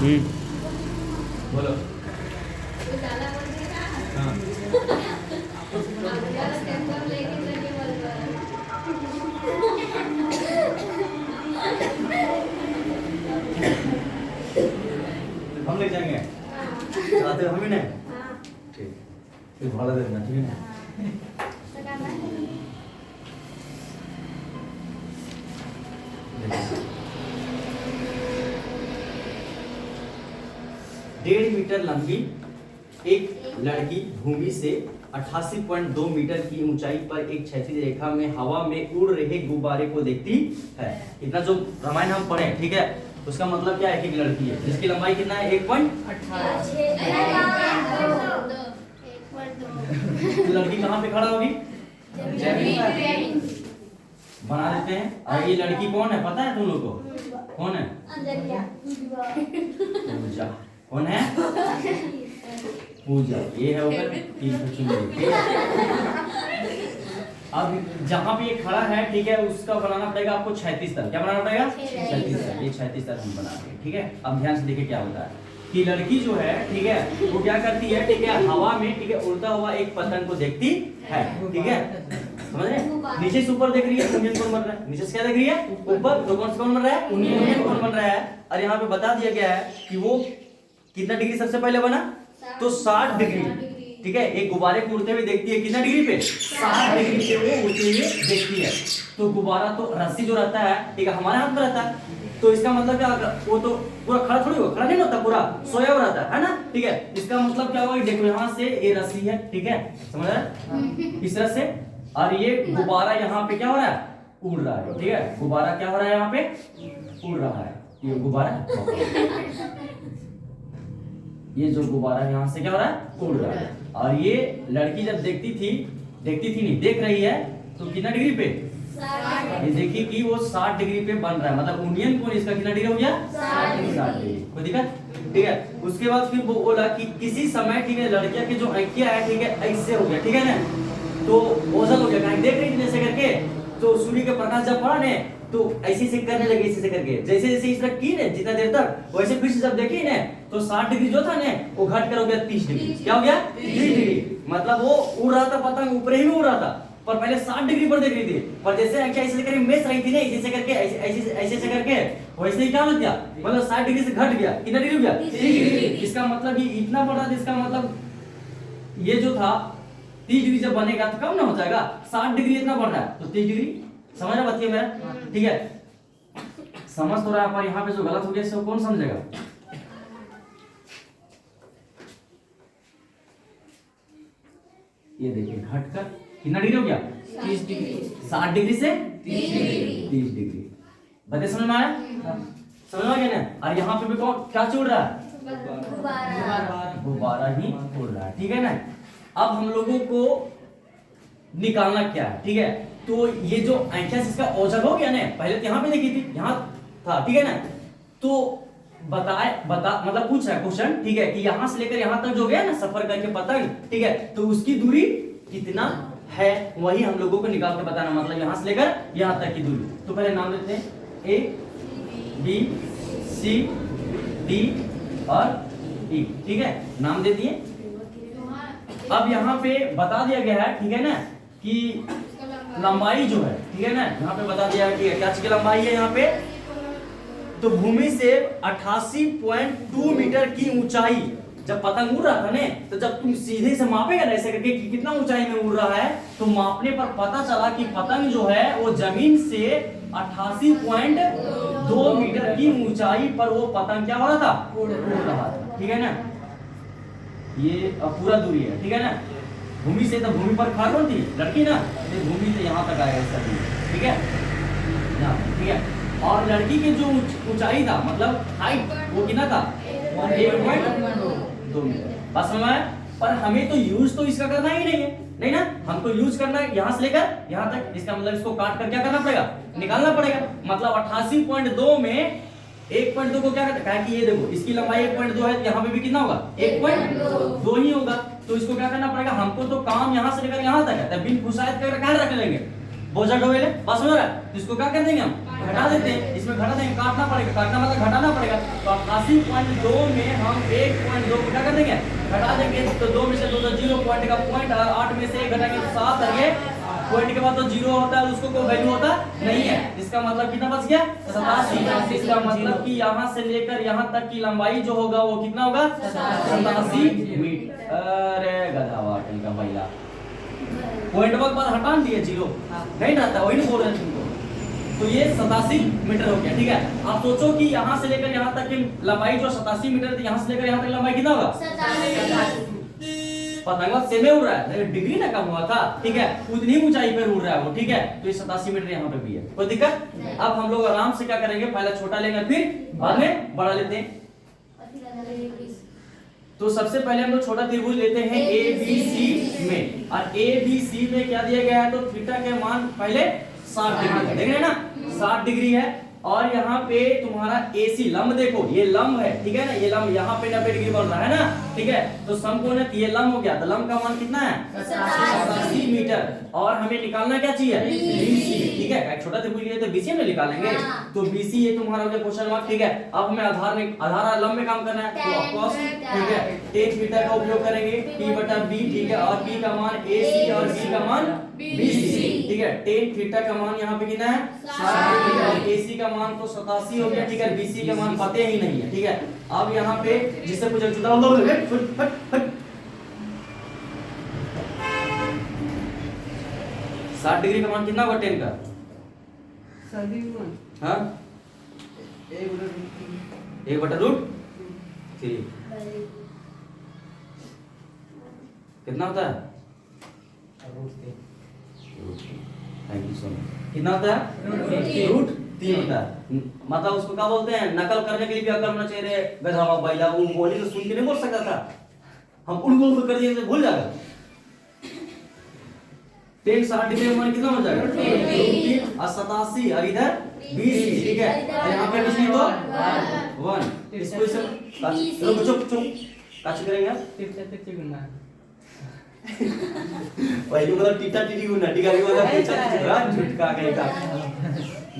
बोलो। हाँ हम ले जाएंगे, चलाते हम ही नहीं। ठीक, फिर भाड़ा दे देना, ठीक है ना। 1.5 मीटर लंबी एक लड़की भूमि से 88.2 मीटर की ऊंचाई पर एक क्षैतिज रेखा में हवा में उड़ रहे गुब्बारे को देखती है। इतना जो रामायण हम पढ़े, ठीक है, उसका मतलब क्या है कि एक लड़की है जिसकी लंबाई कितना है 1.18। लड़की कहाँ पे खड़ा होगी? बना देते हैं। और ये लड़की कौन है पता है तुम लोग को? कौन है? पूजा। कौन है? पूजा। ये है ऊपर 3 अब जहाँ पे ये खड़ा है, ठीक है, उसका बनाना पड़ेगा आपको 36 तल। क्या बनाना पड़ेगा? 36 तल। ये 36 तल हम बना रहे हैं, ठीक है। अब ध्यान से देखिए क्या होता है कि लड़की जो है, ठीक है, वो क्या करती है, ठीक है, हवा में, ठीक है, उड़ता हुआ एक पतंग को देखती है, ठीक है, समझ रहे? नीचे से ऊपर देख रही है, यूनियन कौन बन रहा है? नीचे से क्या देख रही है? ऊपर। तो कौन से कौन बन रहा है? यूनियन कौन बन रहा है? और यहाँ पे बता दिया गया है कि वो कितना डिग्री सबसे पहले बना? तो 60 डिग्री, ठीक है। एक गुब्बारे को उड़ते हुए देखती है कितना डिग्री पे? 60 डिग्री पे वो उड़ते हुए देखती है। तो गुब्बारा तो रस्सी जो रहता है, ठीक है, हमारे हाथ में रहता है। तो इसका मतलब क्या होगा? वो तो पूरा खड़ा थोड़ी होगा, खड़ा नहीं होता, पूरा सोया हुआ रहता है ना, ठीक है। इसका मतलब क्या होगा? देखो यहाँ से ये रस्सी है, ठीक है, समझ रहे हैं? इस तरह से। और ये गुब्बारा यहाँ पे क्या हो रहा है? उड़ रहा है, ठीक है। गुब्बारा क्या हो रहा है? यहाँ पे उड़ रहा है। ये गुब्बारा, ये जो गुब्बारा यहाँ से क्या हो रहा है? उड़ रहा है। और ये लड़की जब देखती थी नहीं, देख रही है, तो कितना डिग्री पे? ये देखिए कि वो 60 डिग्री पे बन रहा है। मतलब यूनियन कोण इसका कितना डिग्री हो गया? 60 डिग्री। कोई दिक्कत? ठीक है। उसके बाद फिर वो बोला कि किसी समय, ठीक है, लड़कियां की जो आंखें है, ठीक है, ऐसे हो गया, ठीक है ना, तो ओझल हो गया। कहीं देख रही थी ऐसे करके, तो सूर्य के प्रकाश जब पड़ा ने, तो ऐसे से करने लगे, ऐसे करके, जैसे जैसे इस तरह की ने जितना देर तक, वैसे फिर से जब देखी ने, तो 60 डिग्री जो था ने, वो घट कर हो गया 30 डिग्री। क्या हो गया? 30 डिग्री। मतलब वो उड़ रहा था, पतंग ऊपर ही में उड़ रहा था, पर पहले 60 डिग्री पर देख रही थी। पर जैसे ऐसे करके मेस रही थी ना, ऐसे करके, ऐसे करके, वैसे ही क्या हो गया? मतलब 60 डिग्री से घट गया। कितना डिग्री हो गया? 30 डिग्री। इसका मतलब ये इतना बढ़ रहा था, इसका मतलब ये जो था 30 डिग्री जब बनेगा तो कम ना हो जाएगा? 60 डिग्री इतना बढ़ रहा है, तो 30 डिग्री। समझ रहे बच्चे मेरा? ठीक है, समझ तो रहा है, पर यहाँ पे जो गलत हो गया इसको कौन समझेगा? ये देखिए घटकर कितना डिग्री हो गया? 30 डिग्री। 60 डिग्री से 30 डिग्री। 30 डिग्री। बता समझ में आया? समझ में आ गया ना? और यहाँ पे भी कौन क्या उड़ रहा है? गुब्बारा ही उड़ रहा है, ठीक है ना। अब हम लोगों को निकालना क्या है, ठीक है। तो ये जो आंखें इसका औजल हो गया ना, पहले तो यहाँ पे देखी थी, यहाँ था, ठीक है ना। तो मतलब पूछ रहा है क्वेश्चन, ठीक है, कि यहाँ से लेकर यहाँ तक जो गया ना सफर करके पतंग, ठीक है, तो उसकी दूरी कितना है, वही हम लोगों को निकाल के बताना। मतलब यहाँ से लेकर यहाँ तक की दूरी। तो पहले नाम देते हैं ए, बी, सी, डी और ई, ठीक है, नाम दे दिए। अब यहाँ पे बता दिया गया है, ठीक है ना, कि लंबाई जो है, ठीक है ना, यहाँ पे बता दिया है कि क्या चीज की लंबाई है यहाँ पे? तो भूमि से 88.2 मीटर की ऊंचाई, जब पतंग उड़ रहा था ने, तो जब तुम सीधे से मापेगा ना ऐसे करके कि कितना ऊंचाई में उड़ रहा है, तो मापने पर पता चला कि पतंग जो है वो जमीन से 88.2 मीटर की ऊंचाई पर वो पतंग क्या हो रहा था? उड़ रहा था, ठीक है ना। ये पूरा दूरी है, ठीक है ना। भूमि से, तो भूमि पर खड़ा कौन थी? लड़की ना, तो भूमि से यहाँ तक आएगा इसका दूरी, ठीक है, ठीक है। और लड़की की जो ऊंचाई था, मतलब हाइट, वो कितना था? 1.2 मीटर। बस समझ में? पर हमें तो यूज तो इसका करना ही नहीं है, नहीं ना, हमको यूज करना है यहाँ से लेकर यहाँ तक। इसका मतलब इसको काट कर क्या करना पड़ेगा? निकालना पड़ेगा। मतलब 88.2 में 1.2 को क्या करते हैं कि ये देखो इसकी लंबाई 1.2 है, यहाँ पे भी कितना होगा? 1.2 ही होगा। तो इसको क्या करना पड़ेगा? हमको तो काम यहाँ से लेकर यहाँ तक है, बिन फुसायत कर कहाँ रख लेंगे? बोझा ढोएले, बस हो रहा है, तो इसको क्या कर देंगे हम? घटा देते हैं, इसमें घटा देंगे, काटना पड़ेगा, काटना मतलब घटाना पड़ेगा। तो 88.2 में हम 1.2 को क्या कर देंगे, घटा देंगे। तो 2 में से 2 तो 0 पॉइंट का पॉइंट, और 8 में से 1 घटाएंगे तो 7 है। ये पॉइंट के बाद तो 0 होता है, उसको कोई वैल्यू होता नहीं है। इसका मतलब कितना बच गया, 87। इसका मतलब कि यहाँ से लेकर यहाँ तक की लंबाई जो होगा वो कितना होगा, 87 मीटर। अरे गधा का महिला पॉइंट के बाद हटा दिए, 0 नहीं रहता, वही बोल रहे हैं तुमको। तो ये 87 मीटर हो गया, ठीक है। आप सोचो कि यहाँ से लेकर यहाँ तक की लंबाई जो 87 मीटर थी, यहाँ से लेकर यहाँ तक लंबाई कितना होगा, पतंग सेम उड़ रहा है, डिग्री ना कम हुआ था, ठीक है, उतनी ऊंचाई पर उड़ रहा है वो, ठीक है। तो ये 87 मीटर यहाँ पे भी है, कोई दिक्कत। अब हम लोग आराम से क्या करेंगे, पहले छोटा लेंगे फिर बाद में बड़ा लेते हैं। तो सबसे पहले हम लोग छोटा त्रिभुज लेते हैं ABC में, और ABC में क्या दिया गया है, तो थीटा के मान पहले 60 डिग्री देख रहे हैं ना, 60 डिग्री है। और यहाँ पे तुम्हारा AC लंब देखो, ये लंब है, ठीक है ना, ये लंब यहाँ पे 90 डिग्री बन रहा है ना, ठीक है। तो समकोण है, ये लंब हो गया, तो लंब का मान कितना है, 87 मीटर। और हमें निकालना क्या चाहिए, BC, ठीक है। छोटा त्रिभुज लिए तो BC में निकालेंगे, तो BC ये तुम्हारा हो गया क्वेश्चन मार्क, ठीक है। अब हमें आधार लंब में काम करना है, तो ऑफ कोर्स ठीक है tan थीटा का उपयोग करेंगे, P/B, ठीक है। और P का मान AC और B का मान BC, ठीक है। tan थीटा का मान यहाँ पे कितना है, 60 और AC का मान तो 87 हो गया, ठीक है। BC का मान पता ही नहीं है, ठीक है। अब यहाँ पे जिससे पूछा चुदा 60 डिग्री का मान कितना होगा, 10 का, हाँ 1/√3 कितना होता है, थैंक यू सो मच। कितना होता है, √3 होता है। मतलब उसको क्या बोलते हैं, नकल करने के लिए क्या करना चाहिए रे गधा बैला, वो बोली तो सुन के नहीं बोल सकता था, हम उड़ कर दिए तो भूल जाएगा। 10 60 डिग्री का मान कितना हो जाएगा, √3 और 87 और इधर 20, ठीक है। यहाँ पे कुछ नहीं तो 1, इसको इसे चुप काची करेंगे आप पहले मतलब टीटा टीटी गुना टीका की मतलब टीचा झुटका कहेगा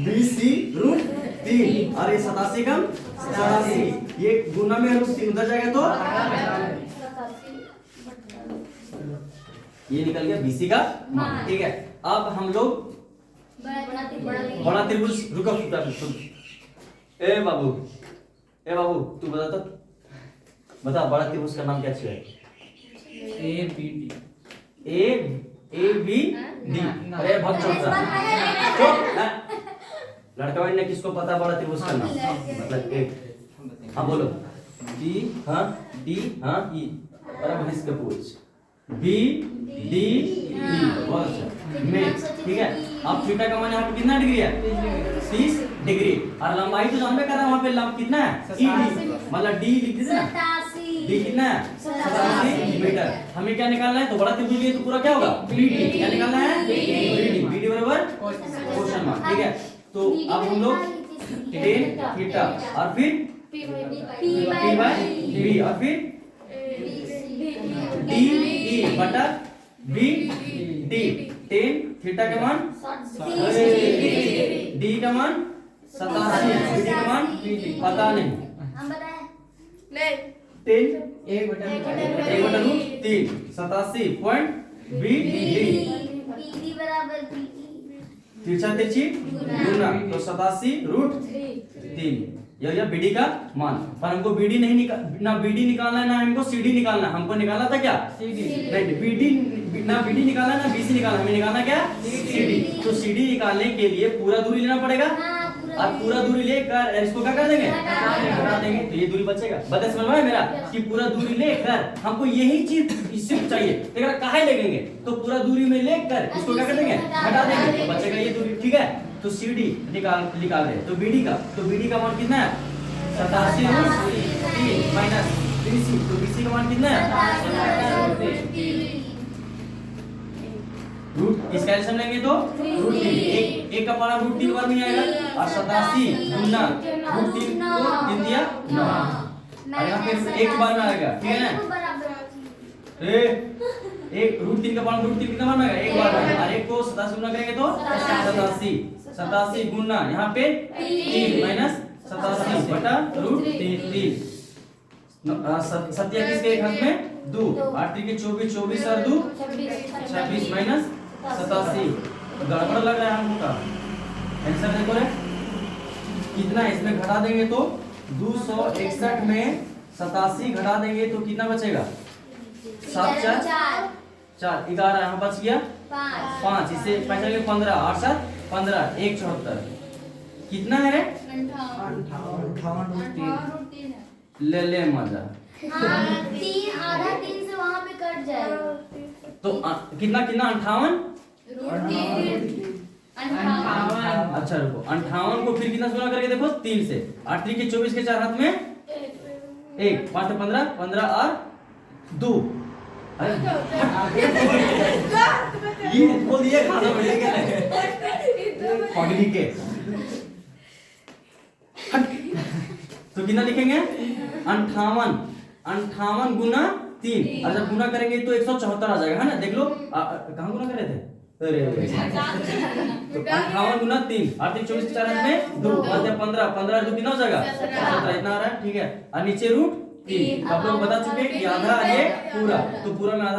BC√3 और ये 87 कम 87, ये गुना में √3 उधर जाएगा तो ये निकल गया BC का मान, ठीक है। अब हम लोग बड़ा त्रिभुज, रुको ए बाबू तू बता तो, बता बड़ा त्रिभुज का नाम क्या है, ABD। अरे बहुत चुप लड़का ने किसको पता बड़ा त्रिभुज का नाम, मतलब एक, हाँ बोलो, D हाँ D हाँ E, अरे भैंस का पूछ BD E, बहुत अच्छा में, ठीक है। अब थीटा का मान यहाँ पे कितना डिग्री है, 30 डिग्री, और लंबाई तो जानते कर रहे हैं, वहाँ पे लंब कितना है, ED, मतलब D लिख दीजिए ना, D कितना है, 87 मीटर। हमें क्या निकालना है, तो बड़ा त्रिभुज लिए तो पूरा क्या होगा, BD, क्या निकालना है, BD बराबर क्वेश्चन मार्क, ठीक है। तो अब हम लोग tan थीटा और फिर P/B और फिर DE/BD, tan थीटा का मान D का मान 87, BD का मान पता नहीं, tan 1/√3 87.BD, तिरछा तिरछी गुना तो 87√3, यह BD का मान। पर हमको BD नहीं ना BD निकालना है ना हमको CD निकालना है, हमको निकालना था क्या, CD नहीं, BD ना BD निकालना है ना BC निकालना, हमें निकालना क्या, CD। तो CD निकालने के लिए पूरा दूरी लेना पड़ेगा, और पूरा दूरी लेकर इसको क्या कर देंगे, हटा देंगे, तो ये दूरी बचेगा। बता समझ में आया मेरा, कि पूरा दूरी लेकर हमको यही चीज इससे चाहिए, तो अगर कहाँ लेंगे, तो पूरा दूरी में लेकर इसको क्या कर देंगे, हटा देंगे, तो बचेगा ये दूरी, ठीक है। तो CD निकाल रहे, तो BD का मान कितना है, 87√3 माइनस BC, तो BC का मान कितना है, रूट इस कैल्शियम लेंगे तो √3, एक का पारा √3 बार में आएगा, और 87 गुना √3 को 3 दिया 9, और यहाँ पे एक बार में आएगा, ठीक है ना। एक √3 का मान √3 कितना बनेगा एक बार बनेगा और एक को 87 गुना करेंगे तो 87 87 गुना यहाँ पे 3 माइनस 87 बटा √3 सत्या किसके एक हाथ में 2 8 3 के 24 24 और 2 26 माइनस 87 गड़बड़ लग रहा है हमको का आंसर देखो रे कितना इसमें घटा देंगे तो 261 में 87 घटा देंगे तो कितना बचेगा 7 4 4 11 यहाँ बच गया 5 इससे 5 15 8 7 15 1 74 कितना है रे 58 ले ले मजा आधा 3 से वहां पे कट जाएगा तो कितना कितना 58 अच्छा रुको 58 को फिर कितना से गुना करके देखो 3 से 8 3 के 24 के 4 हाथ में 1 5 15 15 और 2 ये बोल दिए खाना बढ़िया क्या पगड़ी के तो कितना लिखेंगे 58 गुना 3 और जब गुना करेंगे तो 174 आ जाएगा है ना देख लो कहाँ गुना करे थे अरे तो 58 गुना 3 8 3 24 के 4 हाथ में 2 15 15 2 कितना हो जाएगा 17 इतना आ रहा है ठीक है और नीचे √3 आप लोग बता चुके हैं कि आधा ये पूरा तो पूरा में आधा